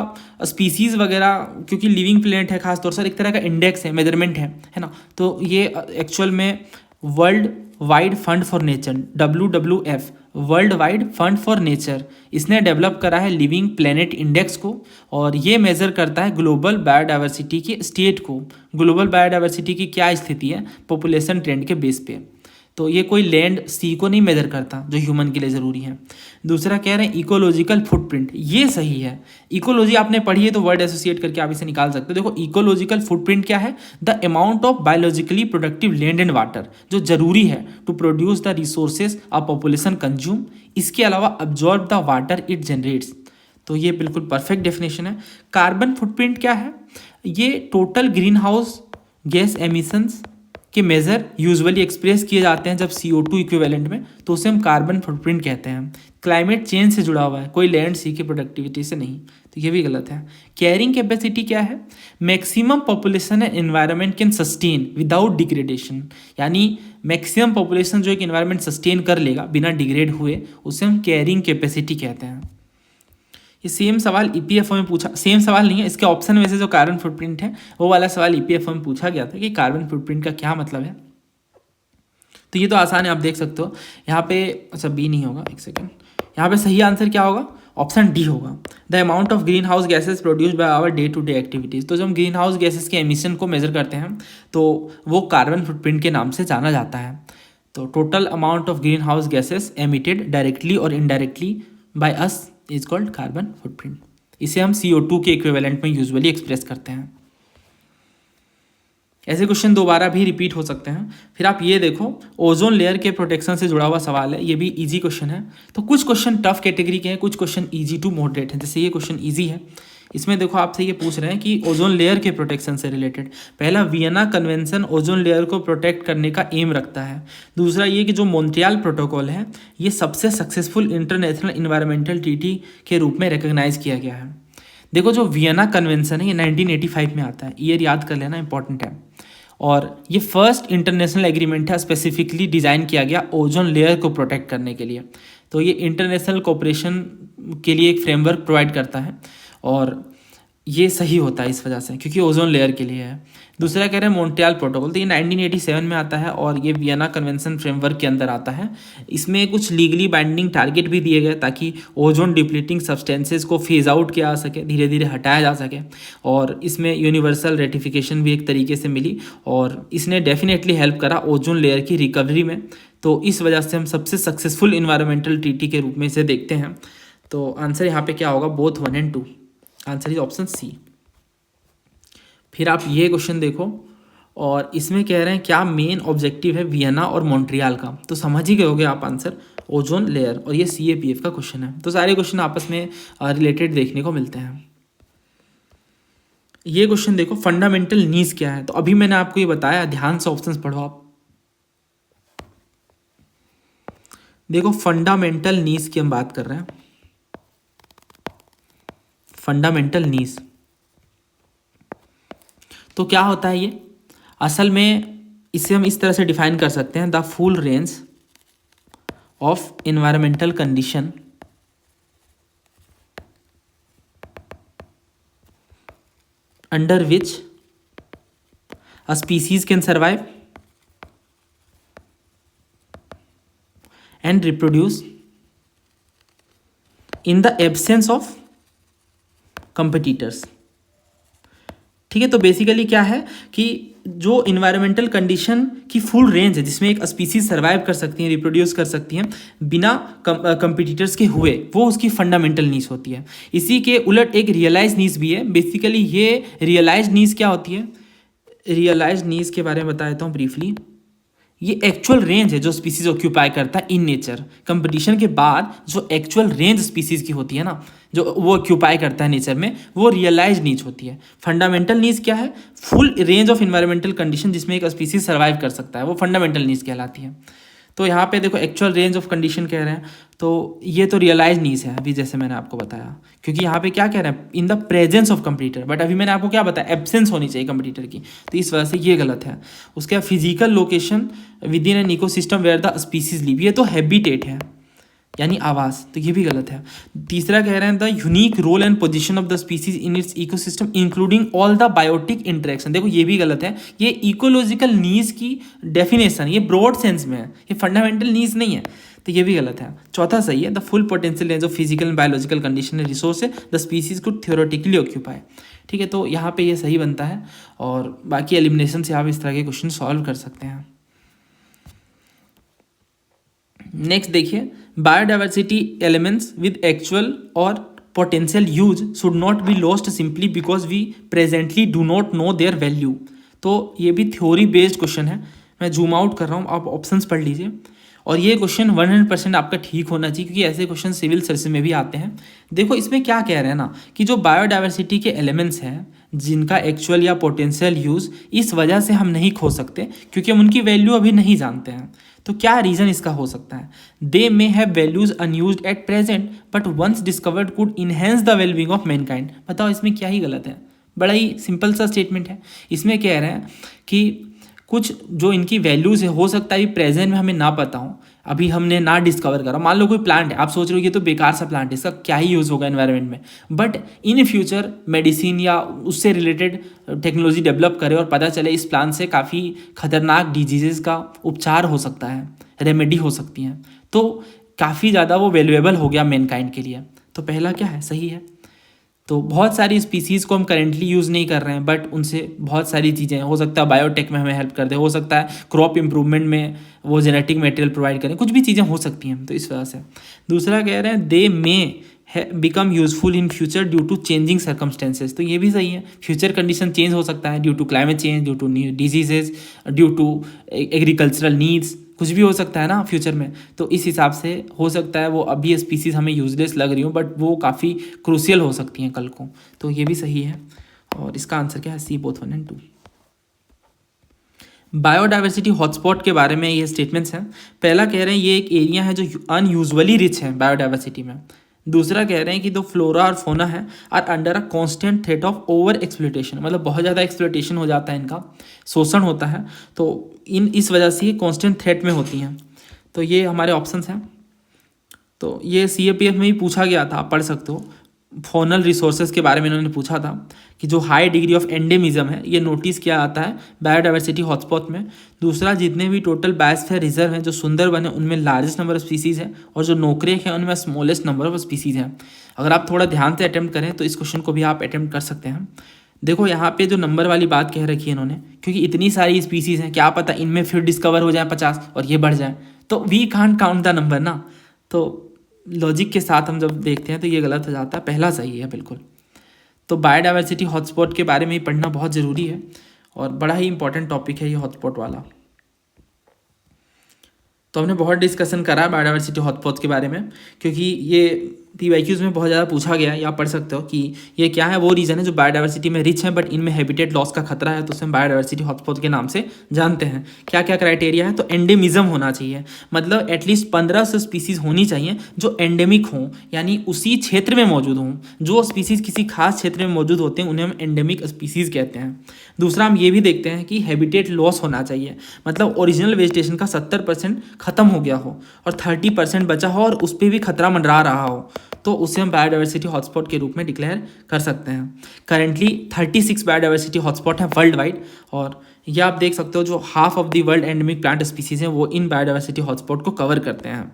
स्पीसीज़ वगैरह, क्योंकि लिविंग प्लेनेट है खासतौर से, एक तरह का इंडेक्स है, मेजरमेंट है ना। तो ये एक्चुअल में world wide fund for nature, WWF, world wide fund for nature, इसने डेवलप करा है लिविंग प्लेनेट इंडेक्स को, और ये मेज़र करता है ग्लोबल बायोडाइवर्सिटी की स्टेट को। ग्लोबल बायोडाइवर्सिटी की क्या स्थिति है पॉपुलेशन ट्रेंड के बेस पे। तो ये कोई लैंड सी को नहीं मेजर करता जो ह्यूमन के लिए ज़रूरी है। दूसरा कह रहे हैं इकोलॉजिकल फुटप्रिंट, ये सही है। इकोलॉजी आपने पढ़ी है तो वर्ड एसोसिएट करके आप इसे निकाल सकते हो। देखो इकोलॉजिकल फुटप्रिंट क्या है, the amount of biologically productive land and water जो जरूरी है to produce the resources a population consume, इसके अलावा absorb the water it generates. तो ये बिल्कुल परफेक्ट डेफिनेशन है। कार्बन फुटप्रिंट क्या है, ये total green house gas emissions के मेज़र यूजुअली एक्सप्रेस किए जाते हैं जब CO2 इक्विवेलेंट में, तो उसे हम कार्बन फुटप्रिंट कहते हैं। क्लाइमेट चेंज से जुड़ा हुआ है, कोई लैंड सी की प्रोडक्टिविटी से नहीं, तो ये भी गलत है। कैरिंग कैपेसिटी क्या है, maximum population and environment can sustain without degradation, यानी मैक्सिमम पॉपुलेशन जो एक एनवायरनमेंट सस्टेन कर लेगा बिना डिग्रेड हुए, उसे हम कैरिंग कैपेसिटी कहते हैं। ये सेम सवाल EPFO में पूछा, सेम सवाल नहीं है, इसके ऑप्शन में से जो कार्बन फुटप्रिंट है वो वाला सवाल EPFO में पूछा गया था कि कार्बन फुटप्रिंट का क्या मतलब है। तो ये तो आसान है, आप देख सकते हो यहाँ पे। अच्छा बी नहीं होगा, एक सेकेंड, यहाँ पे सही आंसर क्या होगा, ऑप्शन डी होगा। The amount of green house gases produced by our day to day activities. तो जब हम ग्रीन हाउस गैसेज के एमिशन को मेजर करते हैं तो वो कार्बन फुटप्रिंट के नाम से जाना जाता है। तो total amount of green house gases emitted directly और indirectly by us is called carbon footprint. इसे हम CO2 के इक्विवेलेंट में यूजुअली एक्सप्रेस करते हैं। ऐसे क्वेश्चन दोबारा भी रिपीट हो सकते हैं। फिर आप ये देखो, ओजोन लेयर के प्रोटेक्शन से जुड़ा हुआ सवाल है, ये भी इजी क्वेश्चन है। तो कुछ क्वेश्चन टफ कैटेगरी के हैं, कुछ क्वेश्चन इजी टू मॉडरेट हैं। जैसे ये क्वेश्चन इजी है, इसमें देखो आपसे ये पूछ रहे हैं कि ओजोन लेयर के प्रोटेक्शन से रिलेटेड, पहला वियना कन्वेंशन ओजोन लेयर को प्रोटेक्ट करने का एम रखता है। दूसरा ये कि जो मॉन्ट्रियल प्रोटोकॉल है ये सबसे सक्सेसफुल इंटरनेशनल इन्वायरमेंटल ट्रीटी के रूप में रिकॉग्नाइज किया गया है। देखो जो वियना कन्वेंशन है ये 1985 में आता है, ईयर याद कर लेना इंपॉर्टेंट है। और ये फर्स्ट इंटरनेशनल एग्रीमेंट है, स्पेसिफिकली डिज़ाइन किया गया ओजोन लेयर को प्रोटेक्ट करने के लिए। तो ये इंटरनेशनल कोऑपरेशन के लिए एक फ्रेमवर्क प्रोवाइड करता है और ये सही होता है इस वजह से, क्योंकि ओजोन लेयर के लिए है। दूसरा कह रहे हैं मॉन्ट्रियल प्रोटोकॉल, तो ये 1987 में आता है और ये वियना कन्वेंशन फ्रेमवर्क के अंदर आता है। इसमें कुछ लीगली बाइंडिंग टारगेट भी दिए गए ताकि ओजोन डिप्लीटिंग सब्सटेंसेस को फेज आउट किया जा सके, धीरे धीरे हटाया जा सके। और इसमें यूनिवर्सल रेटिफिकेशन भी एक तरीके से मिली और इसने डेफिनेटली हेल्प करा ओजोन लेयर की रिकवरी में। तो इस वजह से हम सबसे सक्सेसफुल इन्वायरमेंटल ट्रीटी के रूप में इसे देखते हैं। तो आंसर यहाँ पे क्या होगा, बोथ 1 और 2, आंसर इज ऑप्शन सी। फिर आप ये क्वेश्चन देखो और इसमें कह रहे हैं क्या मेन ऑब्जेक्टिव है वियना और मॉन्ट्रियल का, तो समझ ही गए होगे आप आंसर, ओजोन लेयर। और ये CAPF का क्वेश्चन है, तो सारे क्वेश्चन आपस में रिलेटेड देखने को मिलते हैं। ये क्वेश्चन देखो फंडामेंटल नीड्स क्या है, तो अभी मैंने आपको ये बताया, ध्यान से ऑप्शंस पढ़ो आप। देखो फंडामेंटल नीड्स की हम बात कर रहे हैं, फंडामेंटल नीड्स तो क्या होता है ये, असल में इसे हम इस तरह से डिफाइन कर सकते हैं, the full range of environmental condition under which a species can survive and reproduce in the absence of competitors. ठीक है, तो बेसिकली क्या है कि जो इन्वायरमेंटल कंडीशन की फुल रेंज है जिसमें एक स्पीसीज सर्वाइव कर सकती हैं, रिप्रोड्यूस कर सकती हैं बिना कंपिटिटर्स के हुए, वो उसकी फंडामेंटल नीड्स होती है। इसी के उलट एक रियलाइज नीड्स भी है। बेसिकली ये रियलाइज नीड्स क्या होती है, रियलाइज नीड्स के बारे में बता देता हूँ ब्रीफली। ये एक्चुअल रेंज है जो स्पीसीज ऑक्यूपाई करता है इन नेचर, कंपटीशन के बाद जो एक्चुअल रेंज स्पीसीज की होती है ना, जो वो ऑक्यूपाई करता है नेचर में, वो रियलाइज नीड्स होती है। फंडामेंटल नीड्स क्या है, full range of environmental condition जिसमें एक स्पीसीज सर्वाइव कर सकता है, वो फंडामेंटल नीड्स कहलाती है। तो यहाँ पे देखो एक्चुअल रेंज ऑफ कंडीशन कह रहे हैं, तो ये तो रियलाइज नीड्स है अभी, जैसे मैंने आपको बताया, क्योंकि यहाँ पे क्या कह रहे हैं, in the presence of computer, but अभी मैंने आपको क्या बताया, एब्सेंस होनी चाहिए कंप्यूटर की, तो इस वजह से ये गलत है। उसके बाद physical location within an ecosystem where the species live, ये तो हैबिटेट है यानी आवास, तो ये भी गलत है। तीसरा कह रहे हैं the unique role and position of the species in its ecosystem including all the biotic interaction, देखो ये भी गलत है। ये इकोलॉजिकल नीड्स की डेफिनेशन, ये ब्रॉड सेंस में है, ये फंडामेंटल नीड्स नहीं है, तो ये भी गलत है। चौथा सही है, the full potential range of physical and biological condition resource the species could theoretically occupy. ठीक है, तो यहाँ पे ये सही बनता है और बाकी एलिमिनेशन से आप इस तरह के क्वेश्चन सॉल्व कर सकते हैं। नेक्स्ट देखिए, बायोडाइवर्सिटी एलिमेंट्स विद एक्चुअल और potential use should not be lost simply because we presently do not know their value. तो ये भी थ्योरी बेस्ड क्वेश्चन है, मैं जूम आउट कर रहा हूँ, आप ऑप्शंस पढ़ लीजिए। और ये क्वेश्चन 100% आपका ठीक होना चाहिए, क्योंकि ऐसे क्वेश्चन सिविल सर्विस में भी आते हैं। देखो इसमें क्या कह रहे हैं ना, कि जो बायोडाइवर्सिटी के एलिमेंट्स हैं जिनका एक्चुअल या पोटेंशियल यूज़ इस वजह से हम नहीं खो सकते क्योंकि हम उनकी वैल्यू अभी नहीं जानते हैं। तो क्या रीज़न इसका हो सकता है, they may have values unused at present but once discovered could enhance the wellbeing of mankind. बताओ इसमें क्या ही गलत है, बड़ा ही सिंपल सा स्टेटमेंट है। इसमें कह रहे हैं कि कुछ जो इनकी वैल्यूज़ है हो सकता है प्रेजेंट में हमें ना पता हो, अभी हमने ना डिस्कवर करा। मान लो कोई प्लांट है, आप सोच रहे हो ये तो बेकार सा प्लांट है, इसका क्या ही यूज़ होगा एनवायरनमेंट में, बट इन फ्यूचर मेडिसिन या उससे रिलेटेड टेक्नोलॉजी डेवलप करे और पता चले इस प्लांट से काफ़ी खतरनाक डिजीज़ का उपचार हो सकता है, रेमेडी हो सकती हैं, तो काफ़ी ज़्यादा वो वैल्यूएबल हो गया मैनकाइंड के लिए। तो पहला क्या है, सही है। तो बहुत सारी स्पीसीज़ को हम करेंटली यूज़ नहीं कर रहे हैं, बट उनसे बहुत सारी चीज़ें हो सकता है बायोटेक में हमें हेल्प कर दे, हो सकता है क्रॉप इंप्रूवमेंट में वो जेनेटिक मटेरियल प्रोवाइड करें, कुछ भी चीज़ें हो सकती हैं, तो इस वजह से। दूसरा कह रहे हैं they may become useful in future due to changing circumstances, तो ये भी सही है। फ्यूचर कंडीशन चेंज हो सकता है due to climate change, due to new diseases, due to agricultural needs, कुछ भी हो सकता है ना फ्यूचर में, तो इस हिसाब से हो सकता है वो अभी स्पीसीज़ हमें यूजलेस लग रही हो बट वो काफ़ी क्रूशियल हो सकती हैं कल को। तो ये भी सही है और इसका आंसर क्या है, C both 1 and 2। Biodiversity hotspot के बारे में ये स्टेटमेंट्स हैं। पहला कह रहे हैं ये एक एरिया है जो अनयूजुअली रिच है बायोडाइवर्सिटी में। दूसरा कह रहे हैं कि जो फ्लोरा और फोना है are under a constant threat of over exploitation, मतलब बहुत ज़्यादा एक्सप्लोइटेशन हो जाता है, इनका शोषण होता है, तो इस वजह से ये कांस्टेंट थ्रेट में होती हैं। तो ये हमारे ऑप्शंस हैं। तो ये CAPF में ही पूछा गया था, आप पढ़ सकते हो। फॉनल रिसोर्सेज के बारे में इन्होंने पूछा था कि जो हाई डिग्री ऑफ एंडेमिज्म है ये नोटिस किया जाता है बायोडाइवर्सिटी हॉटस्पॉट में। दूसरा, जितने भी टोटल बायोस्फीयर रिजर्व हैं जो सुंदरबन है उनमें लार्जेस्ट नंबर ऑफ स्पीसीज़ है और जो नोकरेक है उनमें स्मॉलेस्ट नंबर ऑफ स्पीसीज़ है। अगर आप थोड़ा ध्यान से अटैम्प्ट करें तो इस क्वेश्चन को भी आप अटैम्प्ट कर सकते हैं। देखो यहाँ पे जो नंबर वाली बात कह रखी है इन्होंने, क्योंकि इतनी सारी स्पीसीज़ हैं, क्या पता इनमें फिर डिस्कवर हो जाए 50 और ये बढ़ जाए, तो we can't count the number ना। तो लॉजिक के साथ हम जब देखते हैं तो ये गलत हो जाता है, पहला सही है बिल्कुल। तो बायोडाइवर्सिटी हॉटस्पॉट के बारे में ही पढ़ना बहुत ज़रूरी है और बड़ा ही इंपॉर्टेंट टॉपिक है ये हॉटस्पॉट वाला। तो हमने बहुत डिस्कशन करा है बायोडाइवर्सिटी हॉटस्पॉट के बारे में, क्योंकि ये PYQs में बहुत ज़्यादा पूछा गया है। या आप पढ़ सकते हो कि ये क्या है, वो रीजन है जो बायोडाइवर्सिटी में रिच है बट इनमें हैबिटेट लॉस का खतरा है, तो उसे हम बायोडाइवर्सिटी हॉटस्पॉट के नाम से जानते हैं। क्या क्या क्राइटेरिया है, तो एंडेमिज्म होना चाहिए, मतलब एटलीस्ट 1500 स्पीसीज़ होनी चाहिए जो एंडेमिक हों, यानी उसी क्षेत्र में मौजूद हों। जो स्पीसीज़ किसी खास क्षेत्र में मौजूद होते हैं उन्हें हम एंडेमिक स्पीसीज़ कहते हैं। दूसरा, हम ये भी देखते हैं कि हैबिटेट लॉस होना चाहिए, मतलब ओरिजिनल वेजिटेशन का 70% ख़त्म हो गया हो और 30% बचा हो और उस पर भी खतरा मंडरा रहा हो, तो उसे हम बायोडाइवर्सिटी हॉटस्पॉट के रूप में डिक्लेयर कर सकते हैं। करेंटली 36 बायोडाइवर्सिटी हॉटस्पॉट हैं वर्ल्ड वाइड, और यह आप देख सकते हो जो half of the world endemic plant species हैं वो इन बायोडाइवर्सिटी हॉटस्पॉट को कवर करते हैं।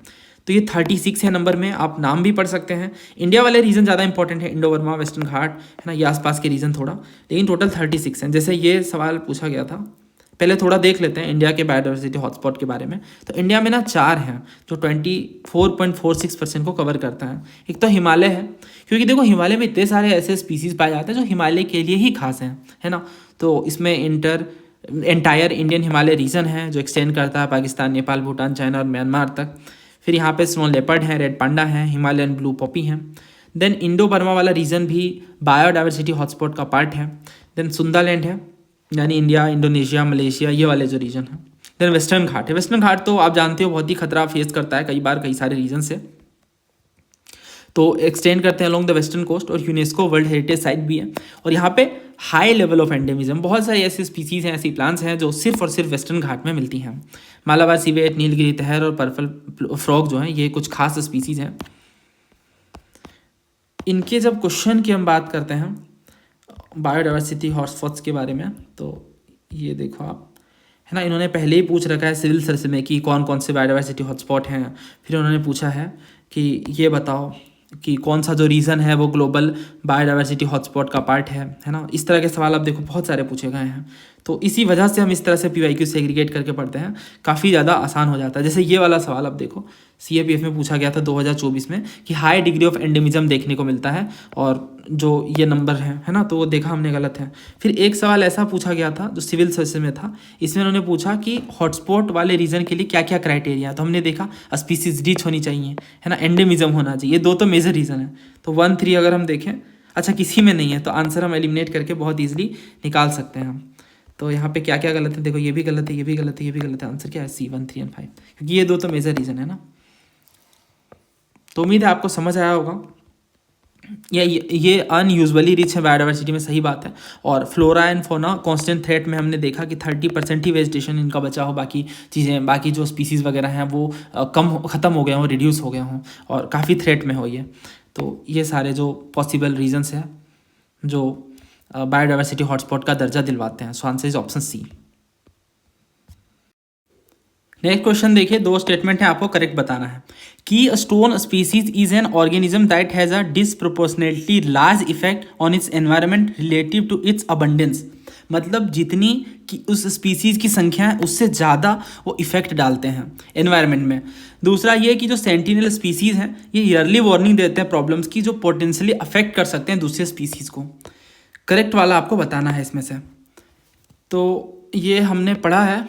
तो ये 36 है नंबर में, आप नाम भी पढ़ सकते हैं। इंडिया वाले रीजन ज़्यादा इंपॉर्टेंट है, इंडो बर्मा, वेस्टर्न घाट है ना, ये आसपास के रीजन थोड़ा, लेकिन टोटल 36 हैं। जैसे ये सवाल पूछा गया था, पहले थोड़ा देख लेते हैं इंडिया के बायोडाइवर्सिटी हॉटस्पॉट के बारे में। तो इंडिया में ना 4 हैं जो 24.46% को कवर करता है। एक तो हिमालय है, क्योंकि देखो हिमालय में इतने सारे ऐसे स्पीसीज़ पाए जाते हैं जो हिमालय के लिए ही खास हैं, है ना। तो इसमें एंटायर इंडियन हिमालय रीजन है जो एक्सटेंड करता है पाकिस्तान, नेपाल, भूटान, चाइना और म्यांमार तक। फिर यहाँ पे स्नो लेपर्ड है, रेड पांडा है, हिमालयन ब्लू पॉपी हैं। देन इंडो बर्मा वाला रीजन भी बायोडाइवर्सिटी हॉटस्पॉट का पार्ट है। देन सुंदरलैंड है, यानी इंडिया, इंडोनेशिया, मलेशिया, ये वाले जो रीजन हैं। देन वेस्टर्न घाट है। वेस्टर्न घाट तो आप जानते हो बहुत ही खतरा फेस करता है कई बार कई सारे रीजन से, तो एक्सटेंड करते हैं अलोंग द वेस्टर्न कोस्ट, और यूनेस्को वर्ल्ड हेरिटेज साइट भी है। और यहाँ पे हाई लेवल ऑफ एंडेमिज्म, बहुत सारी ऐसी स्पीसीज़ हैं, ऐसी प्लांट्स हैं जो सिर्फ और सिर्फ वेस्टर्न घाट में मिलती हैं। मालाबार सिवेट, नीलगिरी तहर और पर्पल फ्रॉग जो हैं ये कुछ खास स्पीसीज़ हैं। इनके जब क्वेश्चन की हम बात करते हैं बायोडाइवर्सिटी हॉटस्पॉट्स के बारे में, तो ये देखो आप, है ना, इन्होंने पहले ही पूछ रखा है सिविल सर्विस में कि कौन कौन से बायोडाइवर्सिटी हॉटस्पॉट हैं। फिर उन्होंने पूछा है कि ये बताओ कि कौन सा जो रीज़न है वो ग्लोबल बायोडाइवर्सिटी हॉटस्पॉट का पार्ट है ना। इस तरह के सवाल आप देखो बहुत सारे पूछे गए हैं, तो इसी वजह से हम इस तरह से PYQ सेग्रीगेट करके पढ़ते हैं, काफ़ी ज़्यादा आसान हो जाता है। जैसे ये वाला सवाल आप देखो, CAPF में पूछा गया था 2024 में कि हाई डिग्री ऑफ एंडेमिज्म देखने को मिलता है, और जो ये नंबर है ना, तो वो देखा हमने गलत है। फिर एक सवाल ऐसा पूछा गया था जो सिविल सर्विस में था, इसमें उन्होंने पूछा कि हॉटस्पॉट वाले रीजन के लिए क्या क्या क्राइटेरिया है, तो हमने देखा स्पीसीज रिच होनी चाहिए, है ना, एंडेमिज्म होना चाहिए, 2 तो मेजर रीज़न है। तो 1, 3 अगर हम देखें, अच्छा किसी में नहीं है, तो आंसर हम एलिमिनेट करके बहुत ईजिली निकाल सकते हैं हम। तो यहाँ पे क्या क्या गलत है देखो, ये भी गलत है, ये भी गलत है, ये भी गलत है। आंसर क्या है, C 1, 3 और 5, क्योंकि ये 2 तो मेजर रीज़न है ना। तो उम्मीद है आपको समझ आया होगा। ये अनयूजुअली रिच है बायोडाइवर्सिटी में, सही बात है। और flora and fauna constant threat में हमने देखा कि 30% ही वेजिटेशन इनका बचा हो, बाकी चीज़ें, बाकी जो स्पीसीज़ वगैरह हैं वो ख़त्म हो गए हों, रिड्यूस हो गए हों और काफ़ी थ्रेट में हो ये। तो ये सारे जो पॉसिबल रीजंस हैं जो बायोडाइवर्सिटी हॉटस्पॉट का दर्जा दिलवाते हैं। So answer is option C। Next question देखिए, 2 स्टेटमेंट है, आपको करेक्ट बताना है कि stone species is an organism that has a disproportionately large effect on its environment relative to its abundance, मतलब जितनी कि उस स्पीसीज की संख्या है उससे ज़्यादा वो इफेक्ट डालते हैं एनवायरनमेंट में। दूसरा ये कि जो सेंटिनल स्पीसीज हैं ये ईयरली वार्निंग देते हैं प्रॉब्लम्स की जो पोटेंशियली अफेक्ट कर सकते हैं दूसरे स्पीसीज को। करेक्ट वाला आपको बताना है इसमें से। तो ये हमने पढ़ा है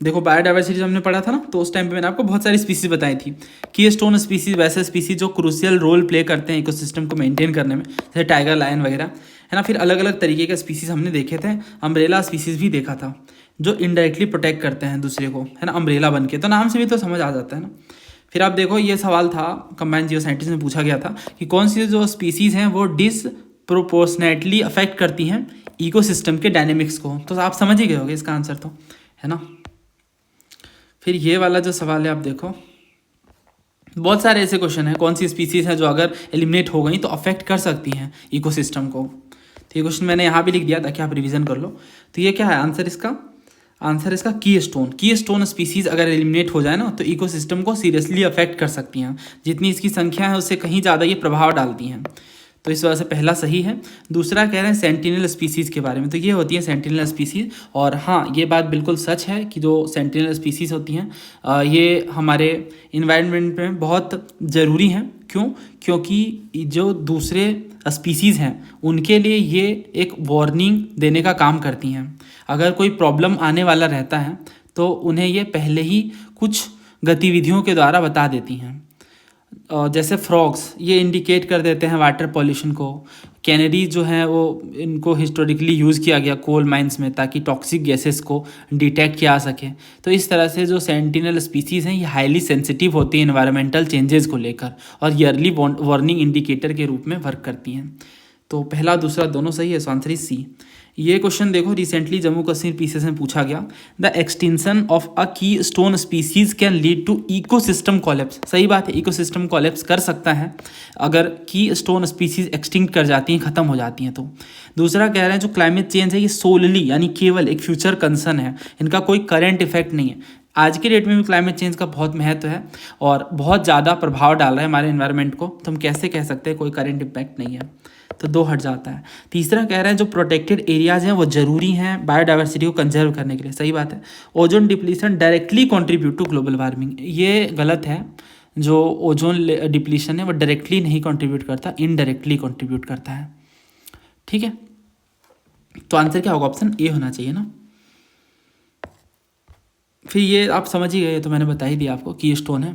देखो बायोडाइवर्सिटी जब हमने पढ़ा था ना, तो उस टाइम पे मैंने आपको बहुत सारी स्पीसीज बताई थी। की स्टोन स्पीसीज वैसे स्पीसीज जो क्रूशियल रोल प्ले करते हैं इकोसिस्टम को मेंटेन करने में, जैसे टाइगर, लायन वगैरह, है ना। फिर अलग अलग तरीके के स्पीसीज हमने देखे थे, अम्ब्रेला स्पीसीज भी देखा था जो इनडायरेक्टली प्रोटेक्ट करते हैं दूसरे को, है ना, अम्ब्रेला बन के। तो नाम से भी तो समझ आ जाता है ना। फिर आप देखो ये सवाल था, कंबाइंड जियो साइंटिस्ट में पूछा गया था कि कौन सी जो स्पीसीज हैं वो डिसप्रोपोर्शनेटली अफेक्ट करती हैं इकोसिस्टम के डायनेमिक्स को। तो आप समझ ही गए होगे इसका आंसर तो, है ना। फिर ये वाला जो सवाल है आप देखो, बहुत सारे ऐसे क्वेश्चन हैं, कौन सी स्पीसीज है जो अगर एलिमिनेट हो गई तो अफेक्ट कर सकती हैं इकोसिस्टम को। तो ये क्वेश्चन मैंने यहाँ भी लिख दिया ताकि आप रिवीजन कर लो। तो ये क्या है आंसर इसका? आंसर इसका की स्टोन स्पीसीज अगर एलिमिनेट हो जाए ना तो इकोसिस्टम को सीरियसली अफेक्ट कर सकती हैं। जितनी इसकी संख्या है उससे कहीं ज़्यादा ये प्रभाव डालती हैं। तो इस वजह से पहला सही है। दूसरा कह रहे हैं सेंटिनल स्पीसीज़ के बारे में, तो ये होती है सेंटिनल स्पीसीज़। और हाँ, ये बात बिल्कुल सच है कि जो सेंटिनल स्पीसीज़ होती हैं ये हमारे इन्वायरमेंट में बहुत ज़रूरी हैं। क्यों? क्योंकि जो दूसरे स्पीसीज़ हैं उनके लिए ये एक वार्निंग देने का काम करती हैं। अगर कोई प्रॉब्लम आने वाला रहता है तो उन्हें ये पहले ही कुछ गतिविधियों के द्वारा बता देती हैं। जैसे फ्रॉग्स ये इंडिकेट कर देते हैं वाटर पॉल्यूशन को। कैनरी जो है वो इनको हिस्टोरिकली यूज़ किया गया कोल माइंस में ताकि टॉक्सिक गैसेस को डिटेक्ट किया जा सके। तो इस तरह से जो सेंटिनल स्पीसीज़ हैं ये हाईली सेंसिटिव होती हैं इन्वायरमेंटल चेंजेस को लेकर और ईयरली वार्निंग इंडिकेटर के रूप में वर्क करती हैं। तो पहला दूसरा दोनों सही है, सो आंसर इज सी। ये क्वेश्चन देखो, रिसेंटली जम्मू कश्मीर पीसीएस में पूछा गया, the extinction of a keystone species can lead to ecosystem collapse. सही बात है, इकोसिस्टम कोलैप्स कर सकता है अगर की स्टोन स्पीसीज एक्सटिंक्ट कर जाती हैं, ख़त्म हो जाती हैं तो। दूसरा कह रहे हैं जो क्लाइमेट चेंज है ये सोलली यानी केवल एक फ्यूचर कंसर्न है, इनका कोई करंट इफेक्ट नहीं है। आज के डेट में भी क्लाइमेट चेंज का बहुत महत्व है और बहुत ज़्यादा प्रभाव डाल रहा है हमारे एनवायरनमेंट को, तो हम कैसे कह सकते हैं कोई करंट इम्पैक्ट नहीं है। तो दो हट जाता है। तीसरा कह रहे हैं जो प्रोटेक्टेड एरियाज़ हैं वो ज़रूरी हैं बायोडाइवर्सिटी को कंजर्व करने के लिए। सही बात है। Ozone depletion directly contribute to global warming, ये गलत है। जो ओजोन डिप्लीशन है वो डायरेक्टली नहीं कंट्रीब्यूट करता, इनडायरेक्टली कंट्रीब्यूट करता है। ठीक है, तो आंसर क्या होगा? ऑप्शन ए होना चाहिए ना। फिर ये आप समझ ही गए, तो मैंने बता ही दिया आपको, की स्टोन है।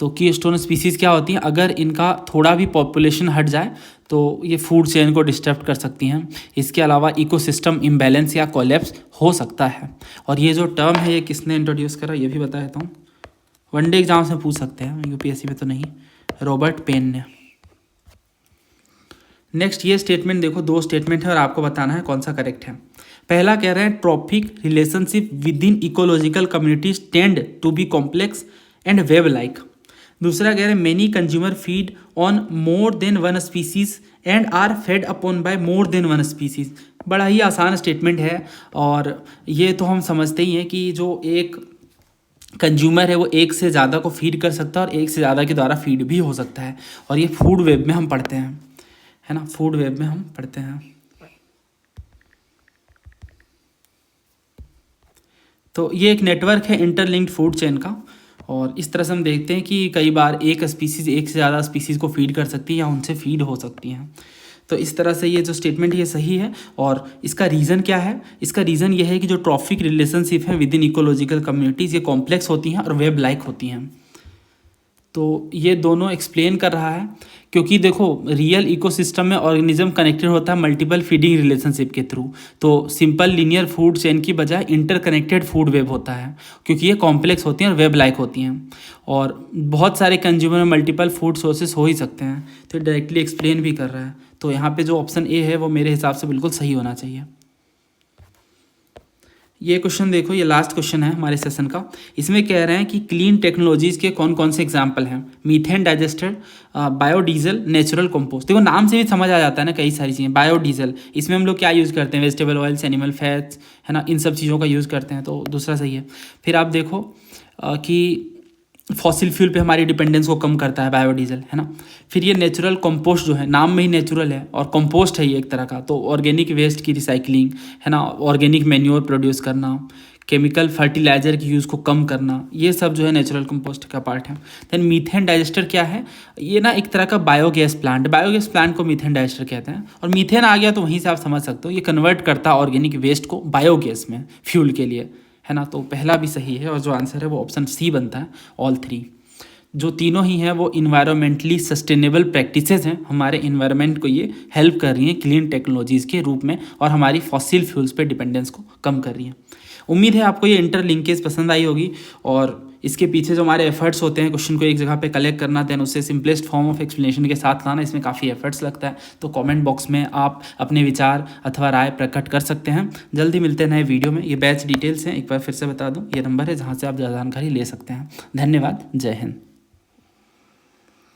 तो की स्टोन स्पीसीज़ क्या होती हैं? अगर इनका थोड़ा भी पॉपुलेशन हट जाए तो ये फूड चेन को डिस्टर्ब कर सकती हैं। इसके अलावा इकोसिस्टम इम्बैलेंस या कोलैप्स हो सकता है। और ये जो टर्म है ये किसने इंट्रोड्यूस करा ये भी बता देता हूँ, वनडे एग्जाम्स में पूछ सकते हैं, यूपीएससी में तो नहीं, रॉबर्ट पेन ने। नेक्स्ट ये स्टेटमेंट देखो, दो स्टेटमेंट है और आपको बताना है कौन सा करेक्ट है। पहला कह रहे हैं trophic relationship within ecological communities tend to be complex and web like. दूसरा कह रहे हैं many consumer feed on more than one species and are fed upon by more than one species. बड़ा ही आसान स्टेटमेंट है और ये तो हम समझते ही हैं कि जो एक कंज्यूमर है वो एक से ज़्यादा को फीड कर सकता है और एक से ज़्यादा के द्वारा फीड भी हो सकता है। और ये फूड वेब में हम पढ़ते हैं, है ना, फूड वेब में हम पढ़ते हैं। तो ये एक नेटवर्क है इंटरलिंक्ड फूड चेन का और इस तरह से हम देखते हैं कि कई बार एक स्पीसीज़ एक से ज़्यादा स्पीसीज़ को फीड कर सकती है या उनसे फीड हो सकती हैं। तो इस तरह से ये जो स्टेटमेंट है ये सही है। और इसका रीज़न क्या है? इसका रीज़न ये है कि जो ट्रॉफिक रिलेशनशिप है विद इन इकोलॉजिकल कम्युनिटीज़ ये कॉम्प्लेक्स होती हैं और वेब लाइक होती हैं। तो ये दोनों एक्सप्लेन कर रहा है क्योंकि देखो रियल इकोसिस्टम में ऑर्गेनिज्म कनेक्टेड होता है मल्टीपल फीडिंग रिलेशनशिप के थ्रू। तो सिंपल लीनियर फूड चेन की बजाय इंटरकनेक्टेड फूड वेब होता है क्योंकि ये कॉम्प्लेक्स होती हैं और वेब लाइक होती हैं। और बहुत सारे कंज्यूमर में मल्टीपल फूड सोर्सेस हो ही सकते हैं, तो डायरेक्टली एक्सप्लेन भी कर रहा है। तो यहाँ पे जो ऑप्शन ए है वो मेरे हिसाब से बिल्कुल सही होना चाहिए। ये क्वेश्चन देखो, ये लास्ट क्वेश्चन है हमारे सेशन का। इसमें कह रहे हैं कि क्लीन टेक्नोलॉजीज़ के कौन कौन से एग्जाम्पल हैं? Methane digester, biodiesel, natural compost. देखो नाम से भी समझ आ जाता है ना कई सारी चीज़ें। बायोडीजल इसमें हम लोग क्या यूज़ करते हैं? वेजिटेबल ऑयल्स, एनिमल फैट्स, है ना, इन सब चीज़ों का यूज़ करते हैं, तो दूसरा सही है। फिर आप देखो कि फॉसिल फ्यूल पे हमारी डिपेंडेंस को कम करता है बायोडीजल, है ना। फिर ये नेचुरल कंपोस्ट जो है, नाम में ही नेचुरल है और कंपोस्ट है ये एक तरह का, तो ऑर्गेनिक वेस्ट की रिसाइकलिंग, है ना, ऑर्गेनिक मैन्योर प्रोड्यूस करना, केमिकल फर्टिलाइजर की यूज़ को कम करना, ये सब जो है नेचुरल कंपोस्ट का पार्ट है। देन मीथेन डाइजेस्टर क्या है? ये ना एक तरह का बायोगैस प्लांट को मीथेन डाइजेस्टर कहते हैं। और मीथेन आ गया तो वहीं से आप समझ सकते हो ये कन्वर्ट करता है ऑर्गेनिक वेस्ट को बायोगैस में, फ्यूल के लिए, है ना। तो पहला भी सही है और जो आंसर है वो ऑप्शन सी बनता है, ऑल 3। जो तीनों ही हैं वो इन्वायरमेंटली सस्टेनेबल प्रैक्टिसेस हैं, हमारे इन्वायरमेंट को ये हेल्प कर रही हैं क्लीन टेक्नोलॉजीज़ के रूप में और हमारी फॉसिल फ्यूल्स पे डिपेंडेंस को कम कर रही हैं। उम्मीद है आपको ये इंटरलिंकेज पसंद आई होगी और इसके पीछे जो हमारे एफर्ट्स होते हैं क्वेश्चन को एक जगह पे कलेक्ट करना, देन उससे सिंपलेस्ट फॉर्म ऑफ एक्सप्लेनेशन के साथ लाना, इसमें काफ़ी एफर्ट्स लगता है। तो कमेंट बॉक्स में आप अपने विचार अथवा राय प्रकट कर सकते हैं। जल्दी मिलते हैं नए वीडियो में। ये बैच डिटेल्स हैं, एक बार फिर से बता दूं, ये नंबर है जहाँ से आप ज़्यादा जानकारी ले सकते हैं। धन्यवाद, जय हिंद।